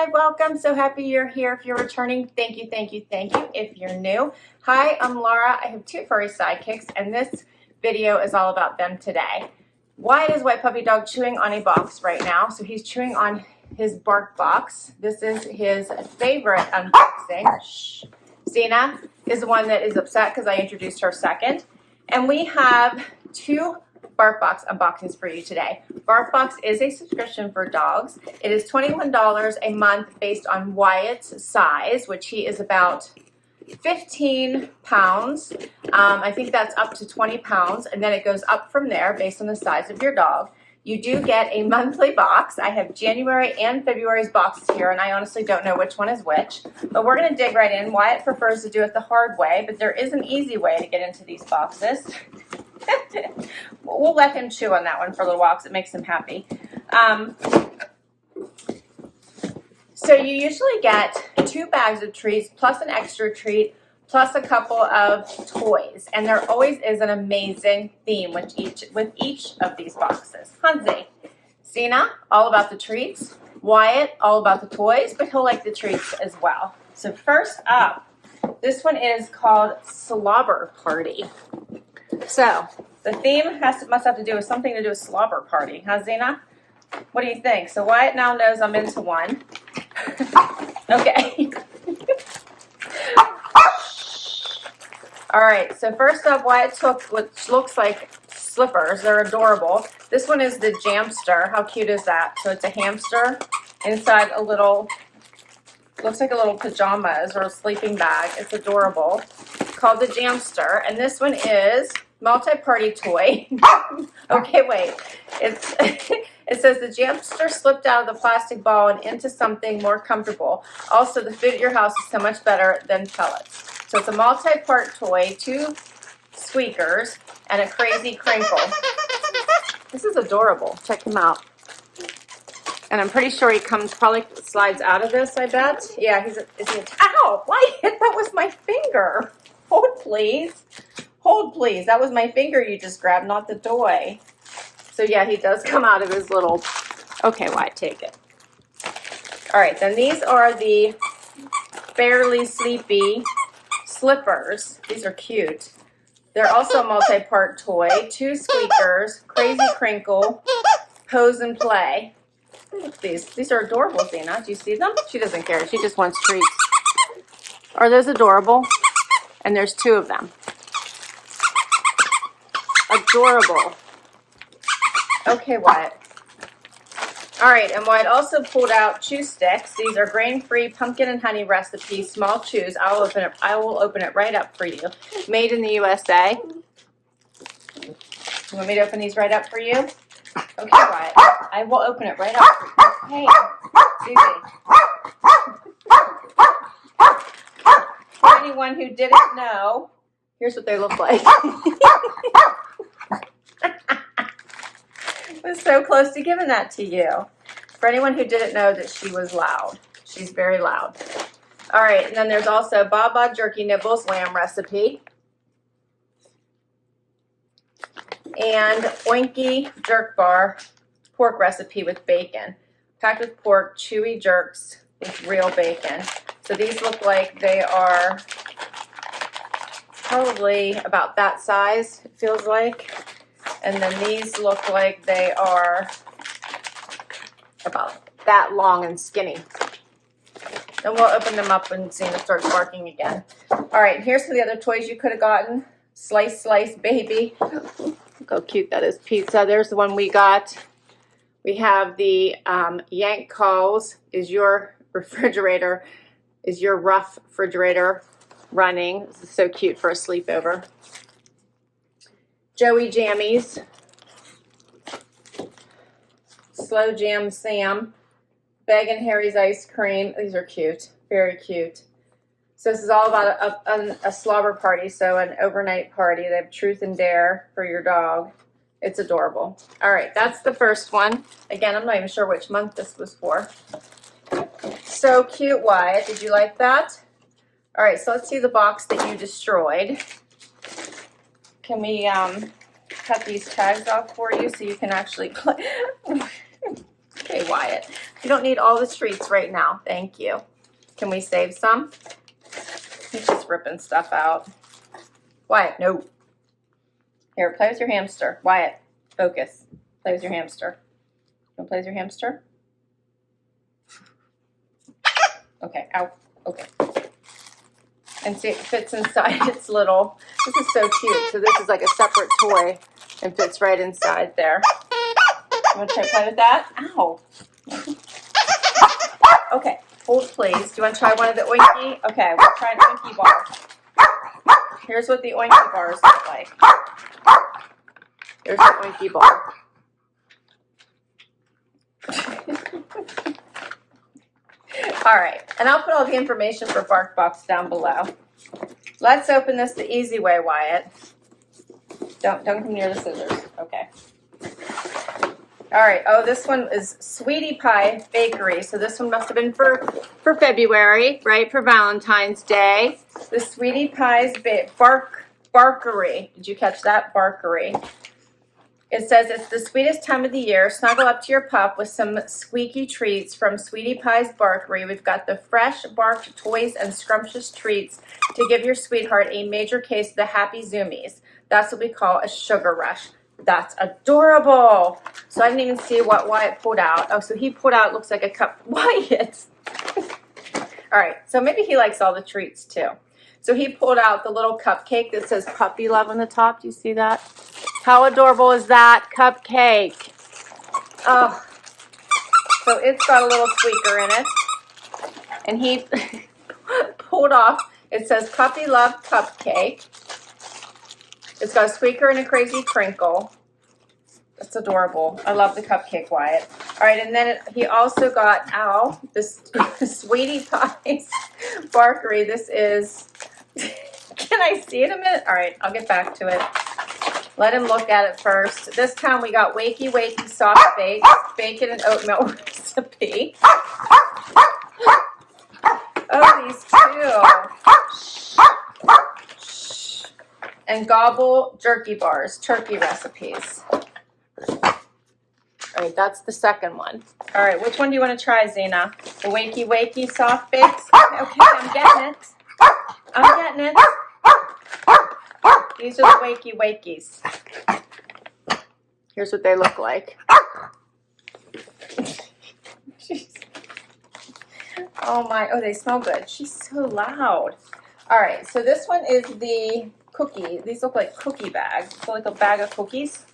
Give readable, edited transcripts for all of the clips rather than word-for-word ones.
Hi, welcome. So happy you're here. If you're returning, thank you, thank you, thank you. If you're new, hi, I'm Laura. I have two furry sidekicks, and this video is all about them today. Wyatt is white puppy dog chewing on a box right now. So he's chewing on his bark box. This is his favorite unboxing. Shh. Zena is the one that is upset because I introduced her second. And we have two BarkBox unboxings for you today. BarkBox is a subscription for dogs. It is $21 a month based on Wyatt's size, which he is about 15 pounds. I think that's up to 20 pounds, and then it goes up from there based on the size of your dog. You do get a monthly box. I have January and February's boxes here, and I honestly don't know which one is which. But we're going to dig right in. Wyatt prefers to do it the hard way, but there is an easy way to get into these boxes. We'll let him chew on that one for a little while because it makes him happy. So you usually get 2 bags of treats plus an extra treat plus a couple of toys, and there always is an amazing theme with each of these boxes. Hansi, Sina, all about the treats. Wyatt, all about the toys, but he'll like the treats as well. So first up, this one is called Slobber Party. So the theme must have to do with something to do with slobber party, huh, Zena? What do you think? So Wyatt now knows I'm into one. Okay. All right, so first up, Wyatt took what looks like slippers. They're adorable. This one is the Jamster. How cute is that? So it's a hamster inside a little, looks like a little pajamas or a sleeping bag. It's adorable. It's called the Jamster. And this one is multi-party toy. Okay, wait. It says the Jamster slipped out of the plastic ball and into something more comfortable. Also, the food at your house is so much better than pellets. So it's a multi-part toy, 2 squeakers, and a crazy crinkle. This is adorable. Check him out. And I'm pretty sure he probably slides out of this, I bet. Yeah, ow! Wyatt, that was my finger. Hold, please. Hold, please. That was my finger you just grabbed, not the toy. So, yeah, he does come out of his little... Okay, Wyatt, take it. All right, then these are the Fairly Sleepy slippers. These are cute. They're also a multi-part toy. 2 squeakers, crazy crinkle, pose and play. Look at these. These are adorable, Zena. Do you see them? She doesn't care. She just wants treats. Are those adorable? And there's 2 of them. Adorable. Okay, Wyatt. All right, and Wyatt also pulled out chew sticks. These are grain-free pumpkin and honey recipe small chews. I will open it right up for you. Made in the USA. You want me to open these right up for you? Okay, Wyatt. I will open it right up for you. Hey, Susie. For anyone who didn't know, here's what they look like. I was so close to giving that to you. For anyone who didn't know that she was loud. She's very loud. All right, and then there's also Baba Jerky Nibbles lamb recipe. And Oinky Jerk Bar pork recipe with bacon. Packed with pork, chewy jerks with real bacon. So these look like they are probably about that size, it feels like. And then these look like they are about that long and skinny. And we'll open them up when Zena starts barking again. All right, here's some of the other toys you could have gotten. Slice, Slice Baby. Look how cute that is. Pizza. There's the one we got. We have the Yank Calls. Is your refrigerator, is your rough refrigerator running? This is so cute for a sleepover. Joey Jammies, Slow Jam Sam, Beg and Harry's Ice Cream. These are cute, very cute. So this is all about a slobber party, so an overnight party. They have Truth and Dare for your dog. It's adorable. All right, that's the first one. Again, I'm not even sure which month this was for. So cute, Wyatt. Did you like that? All right, so let's see the box that you destroyed. Can we cut these tags off for you so you can actually... Okay, Wyatt. You don't need all the treats right now. Thank you. Can we save some? He's just ripping stuff out. Wyatt, no. Here, play with your hamster. Wyatt, focus. Play with your hamster. You want to play with your hamster? Okay, ow. Okay. And see, it fits inside its little, this is so cute. So this is like a separate toy and fits right inside there. You want to try to play with that? Ow. Okay, hold please. Do you want to try one of the Oinky? Okay, we'll try an Oinky bar. Here's what the Oinky bars look like. Here's the Oinky bar. All right, and I'll put all the information for BarkBox down below. Let's open this the easy way, Wyatt. Don't come near the scissors. Okay. All right. Oh, this one is Sweetie Pie Bakery. So this one must have been for February, right? For Valentine's Day. The Sweetie Pie's Barkery. Did you catch that? Barkery. It says it's the sweetest time of the year. Snuggle up to your pup with some squeaky treats from Sweetie Pie's Barkery. We've got the fresh barked toys and scrumptious treats to give your sweetheart a major case of the happy zoomies. That's what we call a sugar rush. That's adorable. So I didn't even see what Wyatt pulled out. Oh, so he pulled out, looks like a cup. Wyatt. All right, so maybe he likes all the treats too. So he pulled out the little cupcake that says puppy love on the top. Do you see that? How adorable is that cupcake? Oh, so it's got a little squeaker in it. And he pulled off, it says puppy love cupcake. It's got a squeaker and a crazy crinkle. That's adorable. I love the cupcake, Wyatt. All right, and then he also got, this Sweetie Pie's Barkery. This is, can I see it a minute? All right, I'll get back to it. Let him look at it first. This time we got Wakey Wakey Soft Baked Bacon and Oatmeal Recipe. Oh, these two. And Gobble Jerky Bars, turkey recipes. All right, that's the second one. All right, which one do you want to try, Zena? The Wakey Wakey Soft Bakes? Okay, I'm getting it. I'm getting it. These are the Wakey Wakeys. Here's what they look like. Oh my, oh, they smell good. She's so loud. All right, so this one is the cookie. These look like cookie bags. So like a bag of cookies.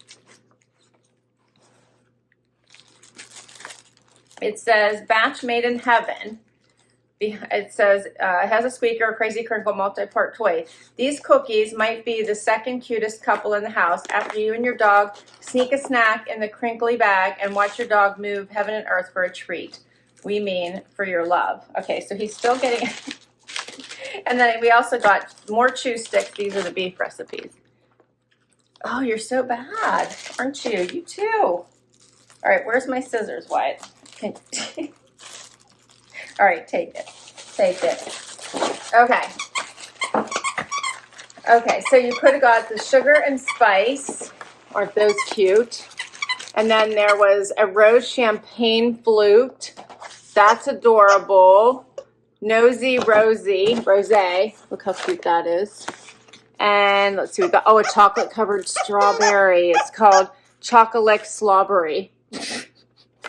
It says batch made in heaven. It says it has a squeaker, a crazy crinkle, multi-part toy. These cookies might be the second cutest couple in the house after you and your dog sneak a snack in the crinkly bag and watch your dog move heaven and earth for a treat. We mean for your love. Okay, so he's still getting and then we also got more chew sticks. These are the beef recipes. Oh, you're so bad, aren't you? You too. All right, where's my scissors, Wyatt? All right, take it. Take it. Okay. Okay, so you could have got the sugar and spice. Aren't those cute? And then there was a rose champagne flute. That's adorable. Nosy Rosie. Rosé. Look how cute that is. And let's see, we got, a chocolate covered strawberry. It's called Chocolate Slobbery.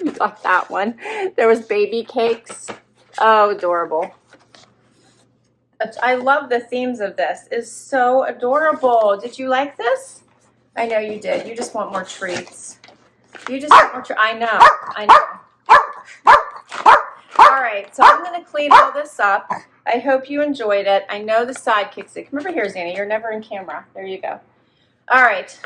We got that one. There was baby cakes. Oh, adorable. I love the themes of this. It's so adorable. Did you like this? I know you did. You just want more treats. You just want more treats. I know. I know. All right, so I'm going to clean all this up. I hope you enjoyed it. I know the sidekicks. Come over here, Zanny. You're never in camera. There you go. All right.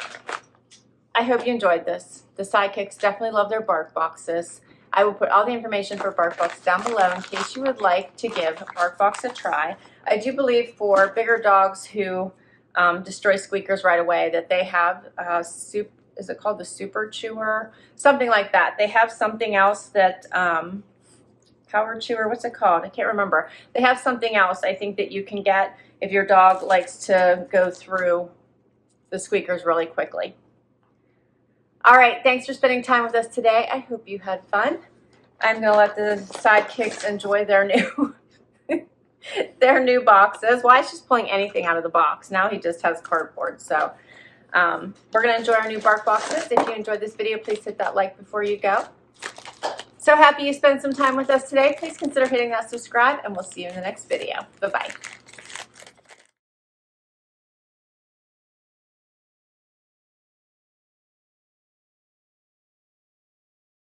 I hope you enjoyed this. The sidekicks definitely love their bark boxes. I will put all the information for BarkBox down below in case you would like to give BarkBox a try. I do believe for bigger dogs who destroy squeakers right away that they have is it called the Super Chewer? Something like that. They have something else that, Power Chewer, what's it called? I can't remember. They have something else I think that you can get if your dog likes to go through the squeakers really quickly. All right, thanks for spending time with us today. I hope you had fun. I'm gonna let the sidekicks enjoy their new their new boxes. Why is just pulling anything out of the box? Now he just has cardboard. So we're gonna enjoy our new bark boxes. If you enjoyed this video, please hit that like before you go. So happy you spent some time with us today. Please consider hitting that subscribe, and we'll see you in the next video. Bye-bye.